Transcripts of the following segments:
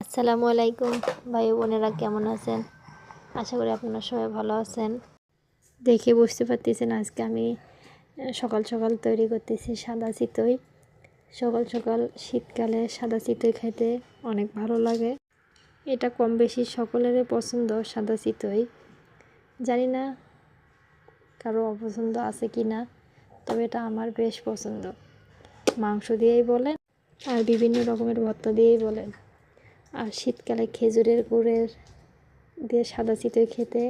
আসসালামু আলাইকুম ভাই বোনেরা, কেমন আছেন? আশা করি আপনারা সবাই ভালো আছেন। দেখে বুঝতে পারতেছেন আজকে আমি সকাল সকাল তৈরি করতেছি সাদা চিতই। সকাল সকাল শীতকালে সাদা চিতই খেতে অনেক ভালো লাগে। এটা কম বেশি সকলেরই পছন্দ সাদা চিতই। জানি না কারো অপছন্দ আছে কি না, তবে এটা আমার বেশ পছন্দ। মাংস দিয়েই বলেন আর বিভিন্ন রকমের ভর্তা দিয়েই বলেন। আর শীতকালে খেজুরের গুড়ের দিয়ে সাদা চিতই খেতে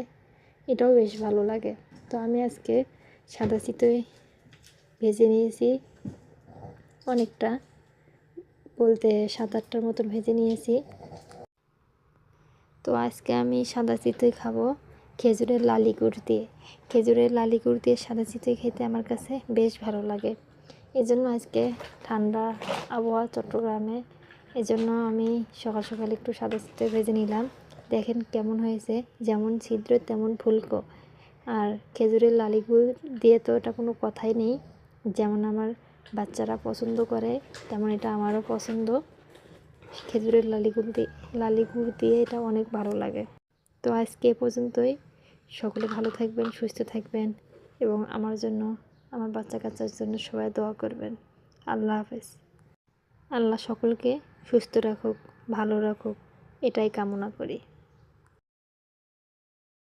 এটাও বেশ ভালো লাগে। তো আমি আজকে সাদা চিতই ভেজে নিয়েছি অনেকটা, বলতে 7-8টার মতন ভেজে নিয়েছি। তো আজকে আমি সাদা চিতই খাবো খেজুরের লালি গুড় দিয়ে। খেজুরের লালি গুড় দিয়ে সাদা চিতই খেতে আমার কাছে বেশ ভালো লাগে। এজন্য আজকে ঠান্ডা আবহাওয়া চট্টগ্রামে, এজন্য আমি সকাল সকাল একটু সাদা চিতই ভেজে নিলাম। দেখেন কেমন হয়েছে, যেমন ছিদ্র তেমন ফুলকো। আর খেজুরের লালি গুড় দিয়ে তো এটা কোনো কথাই নেই, যেমন আমার বাচ্চারা পছন্দ করে তেমন এটা আমারও পছন্দ। খেজুরের লালি গুড় দিয়ে এটা অনেক ভালো লাগে। তো আজকে এ পর্যন্তই। সকলে ভালো থাকবেন, সুস্থ থাকবেন এবং আমার জন্য, আমার বাচ্চা কাচ্চার জন্য সবাই দোয়া করবেন। আল্লাহ হাফেজ। আল্লাহ সকলকে সুস্থ রাখুক, ভালো রাখুক, এটাই কামনা করি।